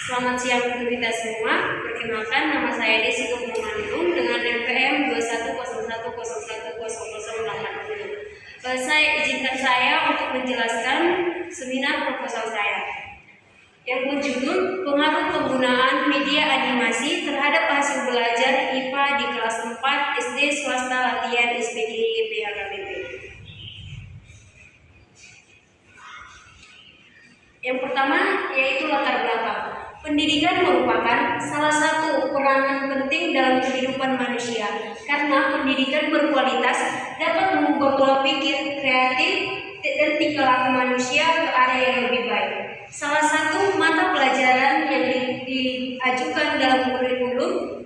Selamat siang untuk kita semua. Perkenalkan, nama saya Desi Kepumanung dengan NPM 2101010080. Saya izinkan saya untuk menjelaskan seminar proposal saya yang berjudul Pengaruh Penggunaan Media Animasi Terhadap Hasil Belajar IPA di Kelas 4 SD Swasta Latihan SPG PHKBP. Yang pertama yaitu latar belakang. Pendidikan merupakan salah satu peranan penting dalam kehidupan manusia karena pendidikan berkualitas dapat mengubah pola pikir, kreatif, dan tingkah laku manusia ke arah yang lebih baik. Salah satu mata pelajaran yang diajukan dalam kurikulum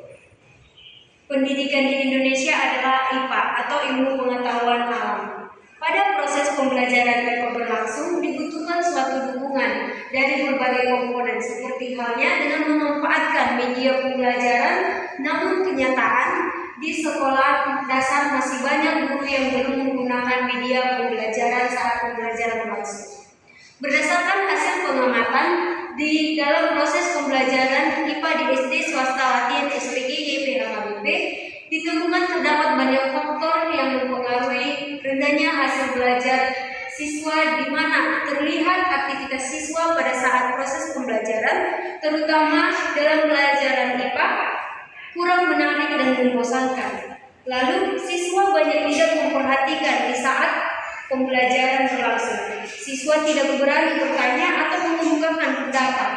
pendidikan di Indonesia adalah IPA atau Ilmu Pengetahuan Alam. Pada proses pembelajaran IPA berlangsung dibutuhkan suatu dukungan dari berbagai komponen seperti halnya dengan memanfaatkan media pembelajaran, namun kenyataan di sekolah dasar masih banyak guru yang belum menggunakan media pembelajaran saat pembelajaran berlangsung. Berdasarkan hasil pengamatan di dalam proses pembelajaran IPA di SD Swasta Latihan SPG PHKBP, ditemukan terdapat banyak faktor yang mempengaruhi rendahnya hasil belajar siswa, di mana terlihat aktivitas siswa pada saat proses pembelajaran, terutama dalam pelajaran IPA, kurang menarik dan membosankan. Lalu, siswa banyak tidak memperhatikan di saat pembelajaran berlangsung. Siswa tidak berani bertanya atau mengemukakan pendapat,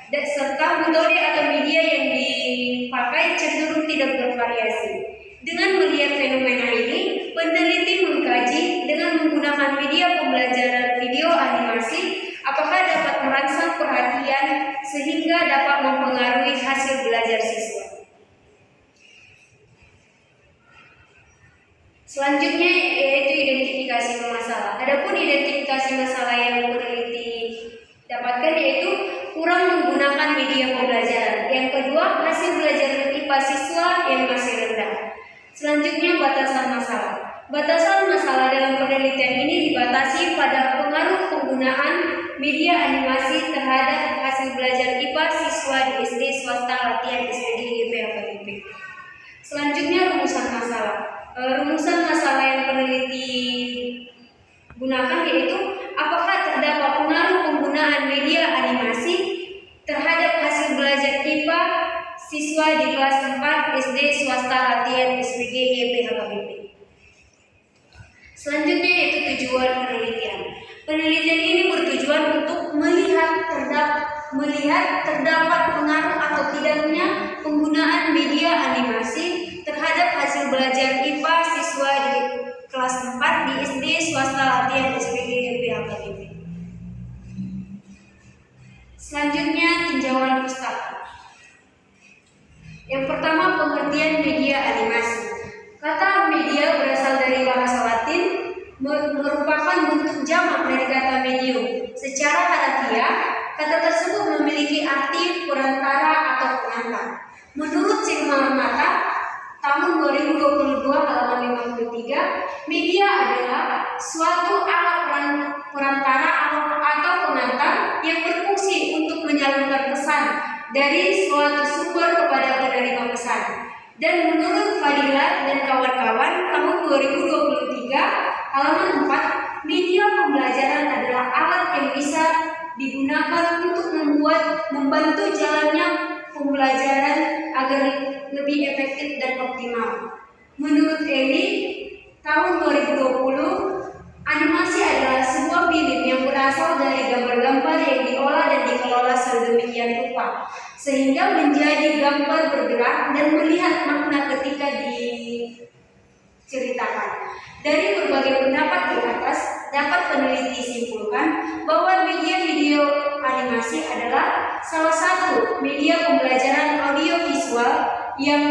dan serta metode atau media yang dipakai cenderung tidak bervariasi. Dengan melihat fenomena ini, peneliti mengkaji dengan menggunakan media pembelajaran video animasi apakah dapat merangsang perhatian sehingga dapat mempengaruhi hasil belajar siswa. Selanjutnya yaitu identifikasi masalah. Adapun identifikasi masalah yang peneliti dapatkan yaitu kurang menggunakan media pembelajaran. Yang kedua, hasil belajar IPA siswa yang masih rendah. Selanjutnya, batasan masalah. Batasan masalah dalam penelitian ini dibatasi pada pengaruh penggunaan media animasi terhadap hasil belajar IPA siswa di SD Swasta Latihan SPG PHKBP. Selanjutnya, rumusan masalah. Rumusan masalah yang peneliti gunakan yaitu apakah terdapat pengaruh penggunaan media animasi terhadap hasil belajar IPA siswa di kelas 4 SD Swasta Latihan SPG PHKBP. Selanjutnya yaitu tujuan penelitian. Penelitian ini bertujuan untuk melihat terdapat pengaruh atau tidaknya penggunaan media animasi terhadap hasil belajar IPA siswa di kelas 4 di SD Swasta Latihan SPG PHKBP. Selanjutnya tinjauan pustaka. Yang pertama, pengertian media animasi. Kata media berasal dari bahasa Latin, merupakan bentuk jamak dari kata medium. Secara harfiah, kata tersebut memiliki arti perantara atau pengantar. Menurut Sigmund Mata, tahun 2022 halaman 53, media adalah suatu alat perantara atau pengantar yang berfungsi untuk menyalurkan pesan dari suatu sumber kepada penerima pesan. Dan menurut Fadilah dan kawan-kawan tahun 2023 halaman 4, media pembelajaran adalah alat yang bisa digunakan untuk membantu jalannya pembelajaran agar lebih efektif dan optimal. Menurut Eli, tahun 2020, animasi adalah sebuah film yang berasal dari gambar-gambar yang diolah dan dikelola sedemikian rupa, sehingga menjadi gambar bergerak dan melihat makna ketika diceritakan. Dari berbagai pendapat di atas, dapat peneliti simpulkan bahwa media video animasi adalah salah satu media pembelajaran audiovisual yang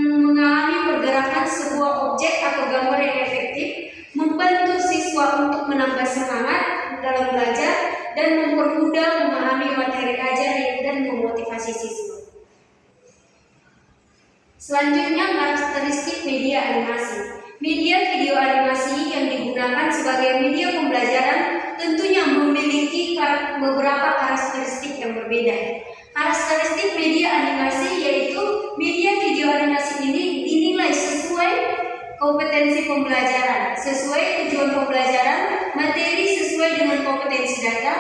mengalami pergerakan sebuah objek atau gambar yang efektif, membantu siswa untuk menambah semangat dalam belajar dan mempermudah memahami materi ajar dan memotivasi siswa. Selanjutnya, karakteristik media animasi. Media video animasi yang digunakan sebagai media pembelajaran tentunya memiliki beberapa karakteristik yang berbeda. Karakteristik media animasi yaitu media video animasi ini dinilai sesuai kompetensi pembelajaran, sesuai tujuan pembelajaran, materi sesuai dengan kompetensi data,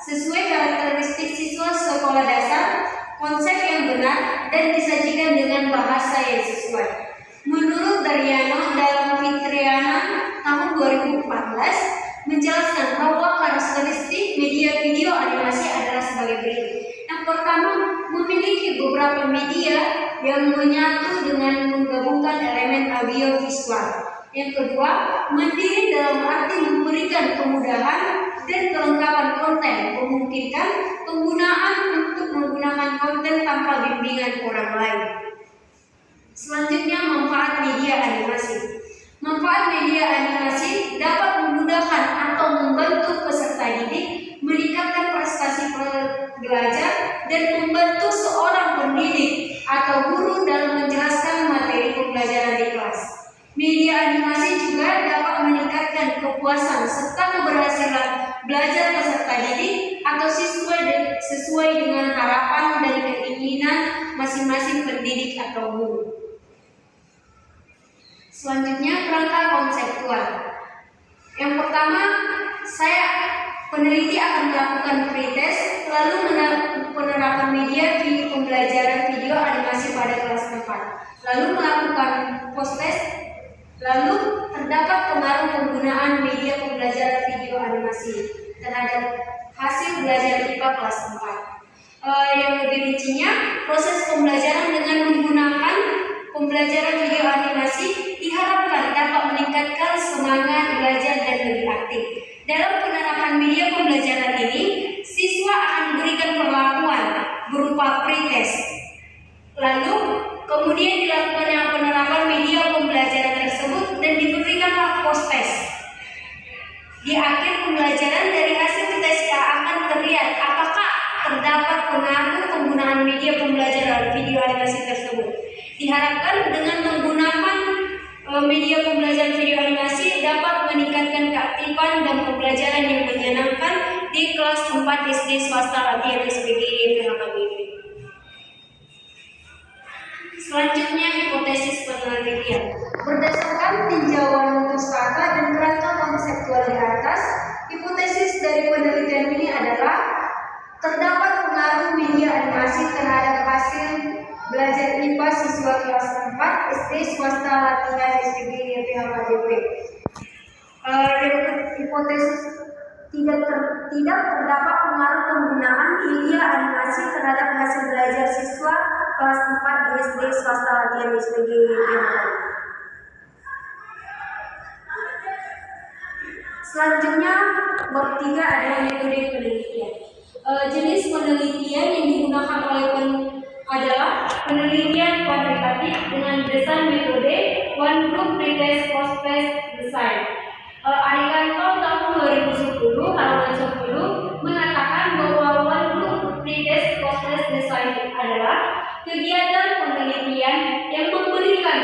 sesuai karakteristik siswa sekolah dasar, konsep yang benar, dan disajikan dengan bahasa yang sesuai. Menurut Daryano dalam Fitriana tahun 2014 menjelaskan bahwa karakteristik media video animasi adalah sebagai berikut. Yang pertama, memiliki beberapa media yang menyatu dengan menggabungkan elemen audio visual. Yang kedua, mandiri dalam arti memberikan kemudahan dan kelengkapan konten, memungkinkan penggunaan untuk menggunakan konten tanpa bimbingan orang lain. Selanjutnya, manfaat media animasi. Manfaat media animasi dapat memudahkan atau membantu peserta didik meningkatkan prestasi belajar dan membantu seorang pendidik atau guru dalam menjelaskan materi pembelajaran di kelas. Media animasi juga dapat meningkatkan kepuasan serta keberhasilan belajar peserta didik atau siswa sesuai dengan harapan dan keinginan masing-masing pendidik atau guru. Selanjutnya, kerangka konseptual. Yang pertama, peneliti akan melakukan pretest, lalu penerapan media pembelajaran video animasi pada kelas 4, lalu melakukan post-test, lalu terdapat pengaruh penggunaan media pembelajaran video animasi terhadap hasil belajar IPA kelas 4. Yang lebih rincinya, proses pembelajaran dengan menggunakan pembelajaran video animasi diharapkan dapat meningkatkan semangat belajar dan lebih aktif. Dalam penerapan media pembelajaran ini, siswa akan diberikan perlakuan berupa pretest. Lalu, kemudian dilakukan penerapan media pembelajaran tersebut dan diberikan post-test. Di akhir pembelajaran dari hasil tes akan terlihat apakah terdapat pengaruh penggunaan media pembelajaran video animasi tersebut. Diharapkan dengan menggunakan media pembelajaran video animasi dapat meningkatkan keaktifan dan pembelajaran yang menyenangkan di kelas 4 SD swasta latihan SPGY PHKBP. Selanjutnya, hipotesis penelitian. Berdasarkan tinjauan pustaka dan kerangka konseptual di atas, hipotesis dari penelitian ini adalah terdapat pengaruh media animasi terhadap hasil belajar IPA siswa kelas 4 SD swasta latihan SPGY PHKBP. Hipotesis tidak terdapat pengaruh penggunaan media animasi terhadap hasil belajar siswa kelas 4 di SD swasta latihan SPGY PHKBP. Selanjutnya, bab 3 adalah metode penelitian. Jenis penelitian yang digunakan adalah penelitian kuantitatif dengan desain metode one group pretest post-test design. Ariganto tahun 2010 halaman 10 mengatakan bahwa one group pretest post-test design adalah kegiatan penelitian yang memberikan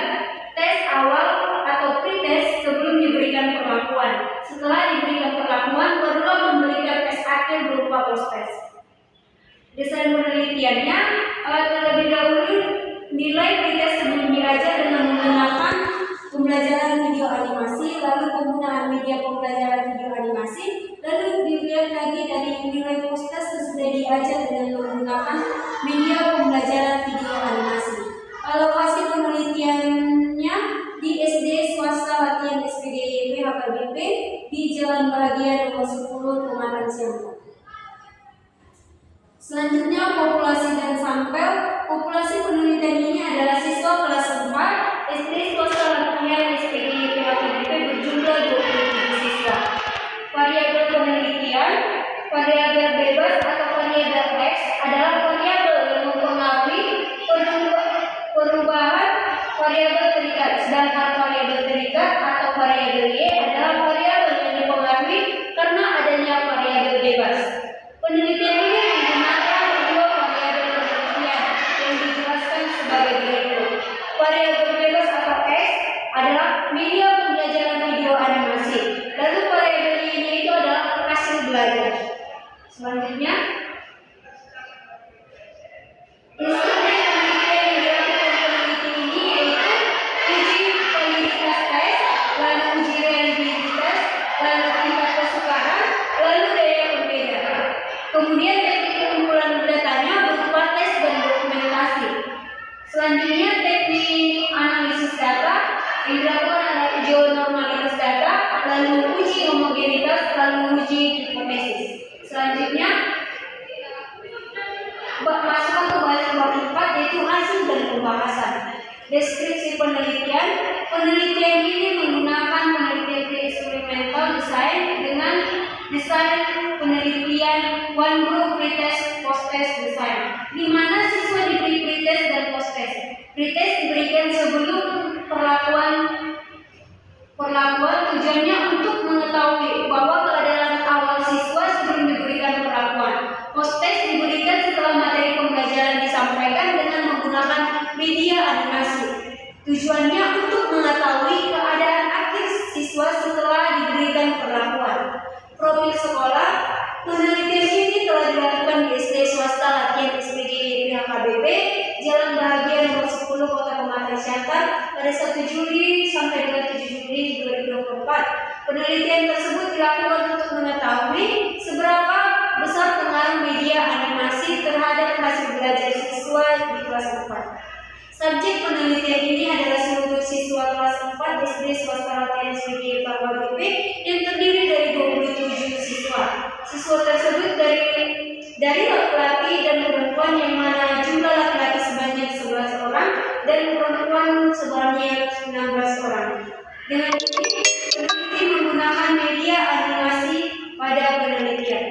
tes awal atau pretest sebelum diberikan perlakuan. Setelah diberikan perlakuan, barulah memberikan tes akhir berupa post-test. Desain penelitiannya terlebih dahulu nilai pretest sebelum diajar dengan menggunakan pembelajaran video animasi, lalu penggunaan media pembelajaran video animasi, lalu dilihat lagi dari nilai post-test sesudah diajar dengan menggunakan media pembelajaran video animasi. Lokasi penelitiannya di SD swasta latihan SPGY PHKBP di Jalan Bahagia nomor 10 Pematang Siantar. Selanjutnya, populasi dan sampel. Populasi penelitian ini adalah siswa kelas 4 SD swasta latihan SPGY PHKBP berjumlah 27 siswa. Variabel penelitian, variabel bebas atau variabel X adalah variabel yang mempengaruhi perubahan variabel terikat, sedangkan variabel terikat atau variabel Y adalah variabel yang dipengaruhi karena adanya variabel bebas. Penelitian ini menggunakan dua variabel penelitian yang dijelaskan sebagai berikut. Variabel bebas atau X adalah media pembelajaran video animasi. Lalu variabel Y itu adalah hasil belajar. Selanjutnya, Selanjutnya teknik analisis data yang dilakukan adalah uji normalitas data, lalu uji homogenitas, lalu uji hipotesis. Selanjutnya masukkan ke bab 4 yaitu hasil dan pembahasan. Deskripsi penelitian. Penelitian ini menggunakan penelitian eksperimental design dengan desain penelitian one group pretest post test design, di mana siswa diberi pretest dan post test. Pretest diberikan sebelum perlakuan tujuannya untuk mengetahui bahwa keadaan awal siswa sebelum diberikan perlakuan. Post test diberikan setelah materi pembelajaran disampaikan dengan menggunakan media animasi. Tujuannya untuk mengetahui keadaan akhir siswa setelah diberikan perlakuan. Profil sekolah. Penelitian ini telah dilakukan di SD swasta latihan SPG PHKBP Jalan Bahagia nomor 10 Kota Pematang Siantar pada 1 Juli sampai dengan 7 Juli 2024. Penelitian tersebut dilakukan untuk mengetahui seberapa besar pengaruh media animasi terhadap hasil belajar siswa di kelas 4. Subjek penelitian ini adalah seluruh siswa kelas 4 SD swasta latihan SPG PHKBP yang terdiri dari 27 siswa. Siswa tersebut dari laki-laki dan perempuan, yang mana jumlah laki-laki sebanyak 11 orang dan perempuan sebanyak 16 orang. Dengan ini, peneliti menggunakan media animasi pada penelitian.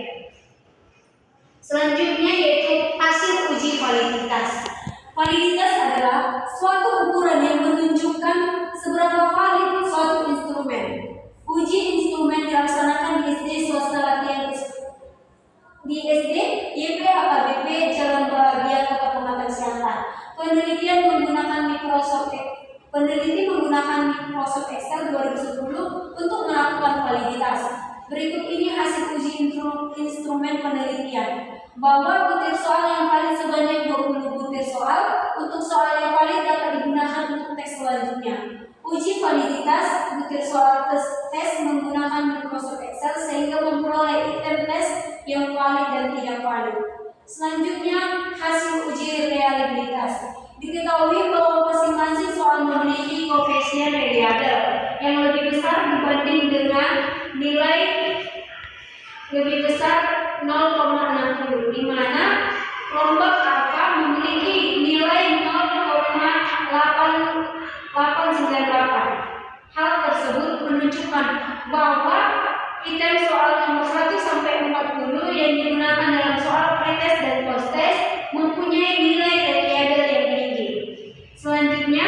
Selanjutnya yaitu hasil uji validitas. Validitas adalah suatu ukuran yang menunjukkan seberapa valid suatu instrumen. Uji instrumen dilaksanakan di SD swasta latihan di SD YPHKBP Jalan Bahagia Kota Pematang Siantar. Peneliti menggunakan Microsoft Excel 2010 untuk melakukan validitas. Berikut ini hasil uji instrumen penelitian. Bahwa butir soal yang valid sebanyak 20 butir soal. Untuk soal yang valid dapat digunakan untuk tes selanjutnya. Uji validitas butir soal tes menggunakan Microsoft Excel sehingga memperoleh item tes yang valid dan tidak valid. Selanjutnya hasil uji reliabilitas. Diketahui bahwa masing-masing soal memiliki koefisien reliable yang lebih besar dibanding dengan nilai lebih besar 0,60, di mana kelompok alfa memiliki nilai 0,8898. Hal tersebut menunjukkan bahwa item soal nomor 1 sampai 40 yang digunakan dalam soal pretest dan post test mempunyai nilai reliable yang tinggi. Selanjutnya,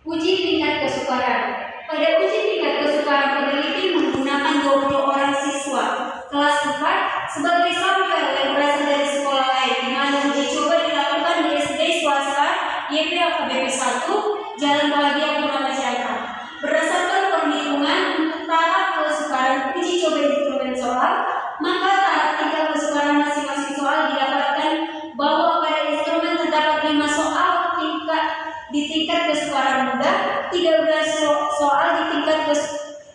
uji tingkat kesukaran. Pada uji tingkat kesukaran, peneliti menggunakan 20 orang siswa kelas 4 sebagai sampel yang berasal dari sekolah lain, di mana uji coba dilakukan di SD swasta YPHKBP 1 Jalan Bahagia Pematang Siantar. Berdasarkan perhitungan untuk taraf kesukaran uji coba instrumen soal, maka taraf tingkat kesukaran masing-masing soal didapatkan bahwa pada instrumen terdapat 5 soal di tingkat kesukaran mudah, 13 soal di tingkat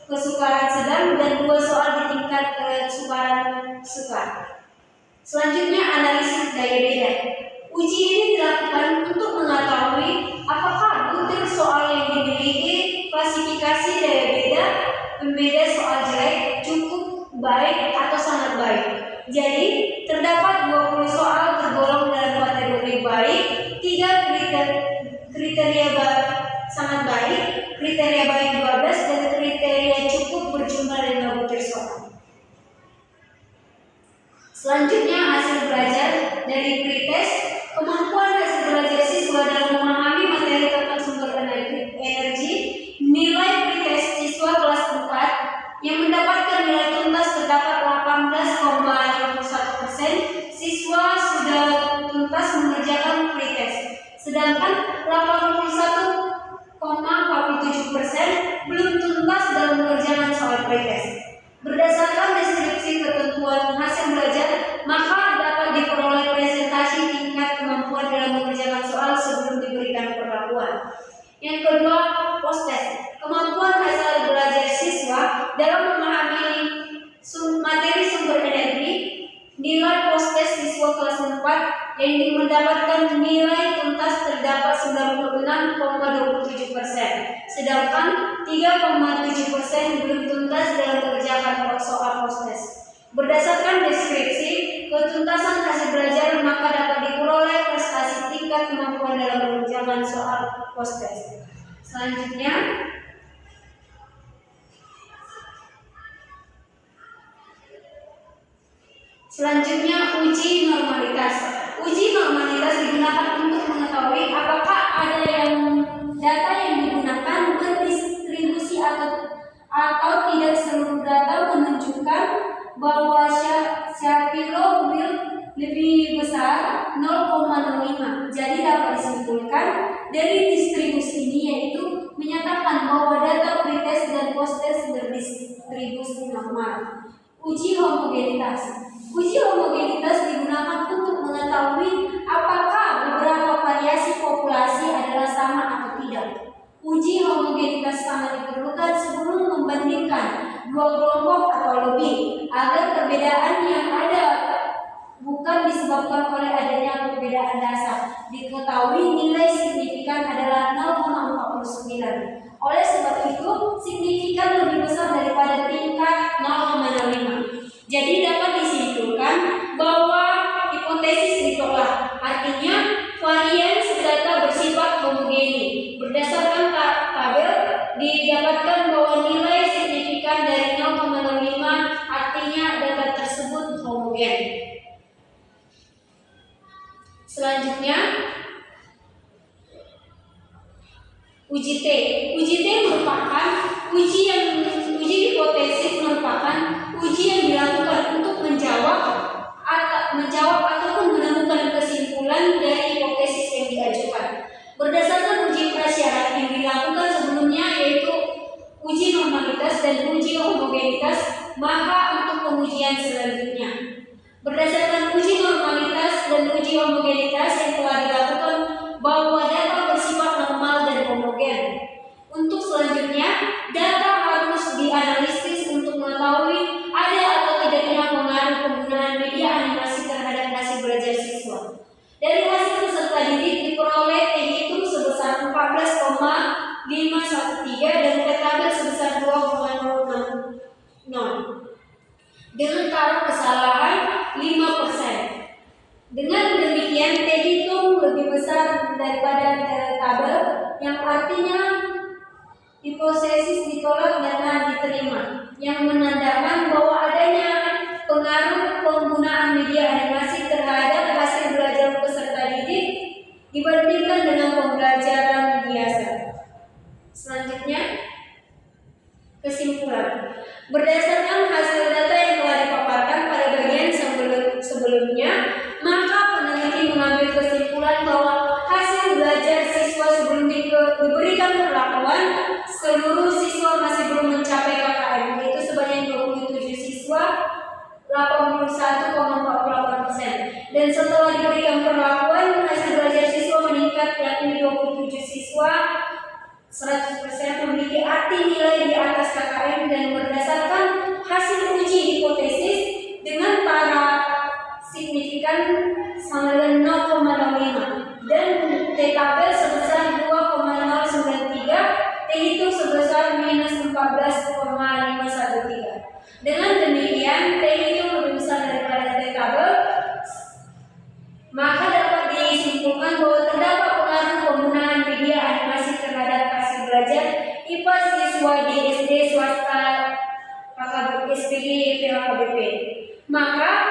kesukaran sedang, dan 2 soal di tingkat kesukaran sukar. Selanjutnya analisis daya beda. Uji ini dilakukan untuk mengetahui apakah butir soal yang dimiliki klasifikasi daya beda pembeda soal jelek, cukup baik, atau sangat baik. Jadi terdapat 20 soal tergolong dalam kategori baik, 3 kriteria sangat baik, kriteria baik 12, dan kriteria cukup berjumlah 5 butir soal. Selanjutnya hasil belajar dari pretest. Kemampuan hasil belajar siswa dalam memahami materi tentang sumber energi. Nilai pretest siswa kelas 4 yang mendapatkan nilai tuntas terdapat 18,51%. Siswa sudah tuntas mengerjakan pretest, sedangkan 81,47% belum tuntas dalam mengerjakan soal pretest. Berdasarkan deskripsi ketentuan hasil belajar, maka dapat diperoleh presentasi tingkat kemampuan dalam mengerjakan soal sebelum diberikan perlakuan. Yang kedua, post test. Kemampuan hasil belajar siswa dalam memahami materi sumber energi. Nilai post test siswa kelas 4 yang mendapatkan nilai tuntas terdapat 96,27%, sedangkan 3,7% belum tuntas dalam mengerjakan soal postes. Berdasarkan deskripsi ketuntasan hasil belajar, maka dapat diperoleh prestasi tingkat kemampuan dalam mengerjakan soal postes. Selanjutnya uji normalitas. Uji normalitas digunakan untuk mengetahui apakah data yang digunakan berdistribusi atau tidak. Seluruh data menunjukkan bahwa Shapiro Wilk lebih besar 0,05. Jadi dapat disimpulkan dari distribusi ini, yaitu menyatakan bahwa data pretest dan posttest berdistribusi normal. Uji homogenitas. Uji homogenitas digunakan untuk mengetahui apakah beberapa variasi populasi adalah sama atau tidak. Uji homogenitas sangat diperlukan sebelum membandingkan dua kelompok atau lebih, agar perbedaan yang ada bukan disebabkan oleh adanya perbedaan dasar. Diketahui nilai signifikan adalah 0,49. Oleh sebab itu, signifikan lebih besar daripada tingkat 0,05. Jadi dapat disimpulkan bahwa hipotesis ditolak. Artinya varian data bersifat homogeni. Berdasarkan tabel didapatkan bahwa nilai signifikan dari 0,05, artinya data tersebut homogen. Selanjutnya uji T. Uji T merupakan uji hipotesis, merupakan uji yang dilakukan untuk menjawab ataupun menemukan kesimpulan dari hipotesis yang diajukan. Berdasarkan uji prasyarat yang dilakukan sebelumnya, yaitu uji normalitas dan uji homogenitas, maka untuk pengujian selanjutnya, berdasarkan uji normalitas dan uji homogenitas yang telah dilakukan, bahwa data bersifat normal dan homogen. Untuk selanjutnya, data harus dianalisis untuk mengetahui ada atau tidaknya pengaruh penggunaan media animasi terhadap hasil belajar siswa. Dari hasil peserta didik diperoleh T hitung sebesar 14,513 dan T tabel sebesar 2,060 dengan taruh kesalahan 5%. Dengan demikian T hitung lebih besar daripada T tabel, yang artinya hipotesis ditolak dan diterima, yang menandakan bahwa adanya pengaruh penggunaan media animasi terhadap hasil belajar peserta didik dibandingkan dengan pembelajaran biasa. Selanjutnya, kesimpulan. Berdasarkan hasil data yang telah dipaparkan pada bagian sebelumnya, maka peneliti mengambil kesimpulan bahwa hasil belajar siswa sebelum diberikan perlakuan, seluruh siswa masih belum mencapai KKM, yaitu sebanyak 27 siswa, 81,48%. Dan setelah diberikan perlakuan, hasil belajar siswa meningkat, yakni 27 siswa 100% memiliki arti nilai di atas KKM. Dan berdasarkan hasil uji hipotesis dengan para signifikan sama dengan 0,05 dan T tabel sebesar 2,093, T hitung sebesar minus 14,513. Dengan demikian T hitung lebih besar daripada T tabel, maka dapat disimpulkan bahwa terdapat pengaruh penggunaan media animasi terhadap hasil belajar IPA siswa di SD swasta SPG VLKBP. Maka